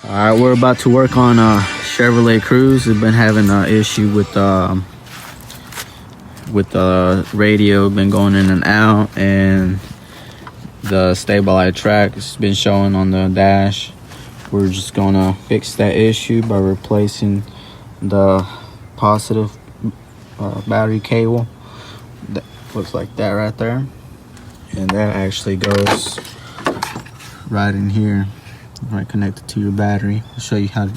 Alright, we're about to work on Chevrolet Cruze. We've been having an issue with the radio, been going in and out, and the stabili track has been showing on the dash. We're just gonna fix that issue by replacing the positive battery cable. That looks like that right there, and that actually goes right in here, right connected to your battery. I'll show you how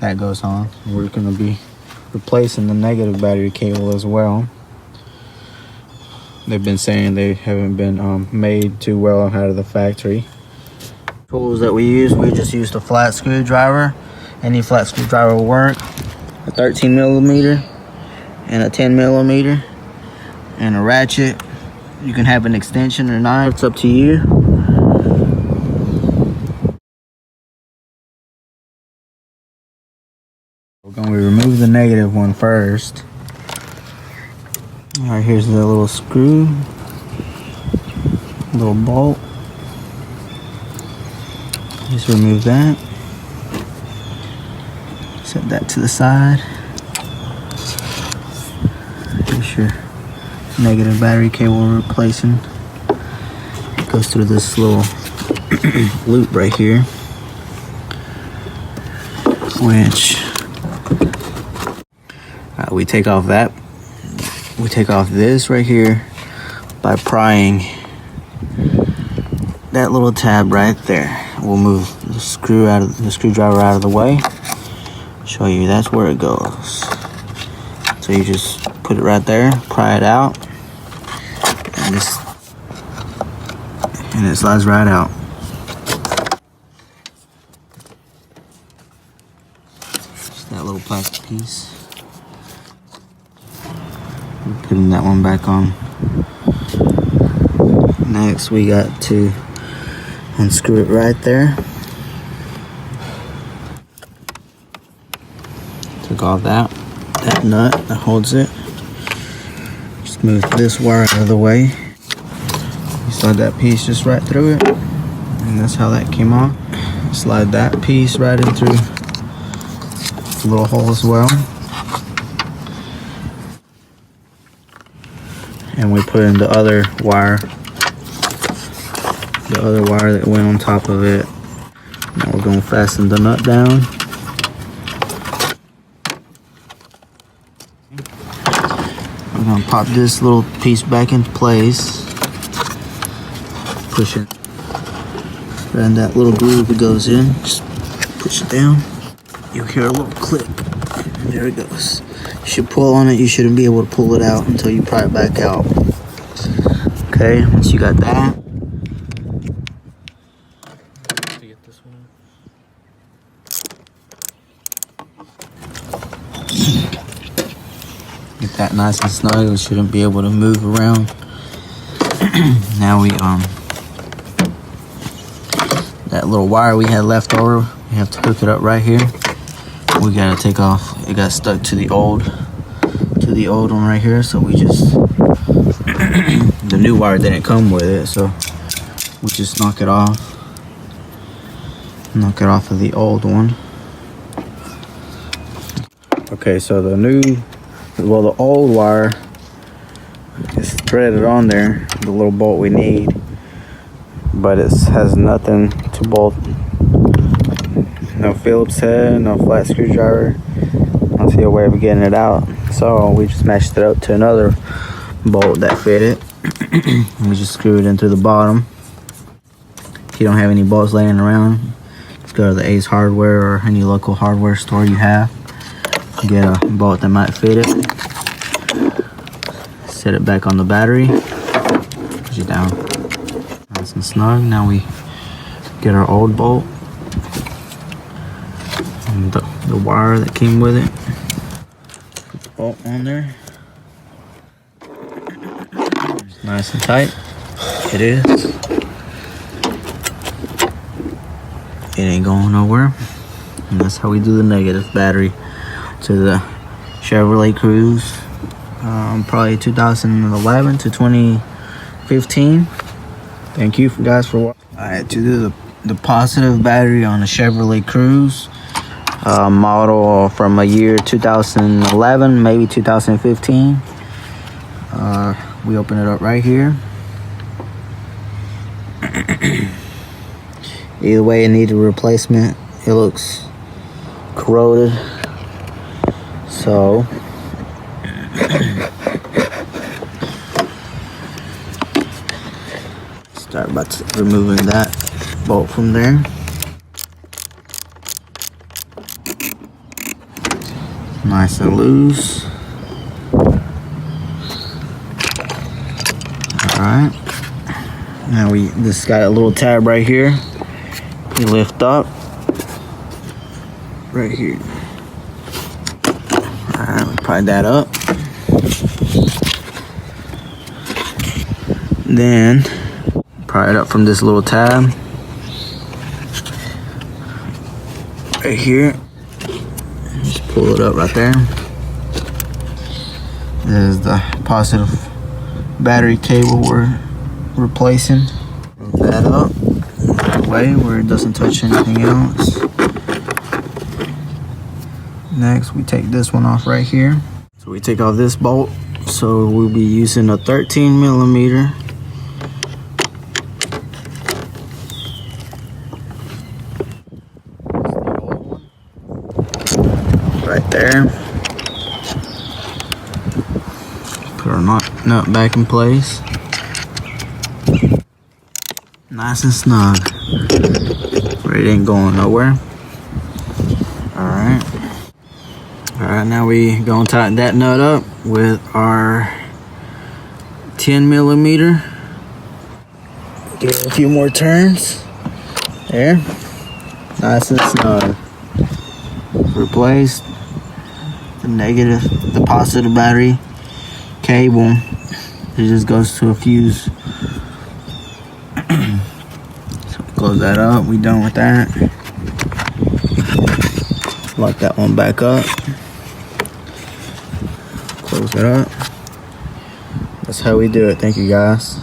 that goes on. We're going to be replacing the negative battery cable as well. They've been saying they haven't been made too well out of the factory. Tools that we just used a flat screwdriver. Any flat screwdriver will work. A 13 millimeter and a 10 millimeter and a ratchet. You can have an extension or not, it's up to you. We're going to remove the negative one first. All right, here's the little screw, little bolt. Just remove that. Set that to the side. Here's your negative battery cable we're replacing. It goes through this little loop right here, which we take off that. We take off this right here by prying that little tab right there. We'll move the screwdriver out of the way. Show you that's where it goes. So you just put it right there, pry it out, and it slides right out. Just that little plastic piece. We're putting that one back on. Next, we got to unscrew it right there. Took off that nut that holds it. Just move this wire out of the way. You slide that piece just right through it, and that's how that came off. Slide that piece right in through the little hole as well. And we put in the other wire that went on top of it. Now we're going to fasten the nut down. We're going to pop this little piece back into place. Push it. And that little groove it goes in. Just push it down. You'll hear a little click. And there it goes. You should pull on it. You shouldn't be able to pull it out until you pry it back out. Okay, once you got that. Get that nice and snug. We shouldn't be able to move around. Now that little wire we had left over, we have to hook it up right here. We gotta take off. It got stuck to the old one right here, so we just the new wire didn't come with it, so we just knock it off of the old one. Okay, so the old wire is threaded on there, the little bolt we need, but it has nothing to bolt. No Phillips head, no flat screwdriver. I don't see a way of getting it out. So we just matched it up to another bolt that fit it. We just screw it in through the bottom. If you don't have any bolts laying around, just go to the Ace Hardware or any local hardware store you have. Get a bolt that might fit it. Set it back on the battery. Push it down. Nice and snug. Now we get our old bolt. And the wire that came with it. Put the bolt on there. It's nice and tight. It is. It ain't going nowhere. And that's how we do the negative battery to the Chevrolet Cruze. Probably 2011 to 2015. Thank you guys for watching. Alright, to do the the positive battery on a Chevrolet Cruze. Model from a year 2011, maybe 2015. We open it up right here. Either way, it needed a replacement. It looks corroded. So start by removing that bolt from there. Nice and loose. Alright. Now this got a little tab right here. You lift up. Right here. Alright, we pry that up. Then pry it up from this little tab. Right here. Just pull it up right there. There's the positive battery cable we're replacing. Move that up away where it doesn't touch anything else. Next, we take this one off right here. So we take off this bolt. So we'll be using a 13 millimeter. Right there. Put our nut back in place. Nice and snug. Where it ain't going nowhere. Alright. Alright, now we gonna tighten that nut up with our 10 millimeter. Give it a few more turns. There. Nice and snug. Replace the positive battery cable. It just goes to a fuse. So close that up. We done with that. Lock that one back up. Close it up. That's how we do it. Thank you, guys.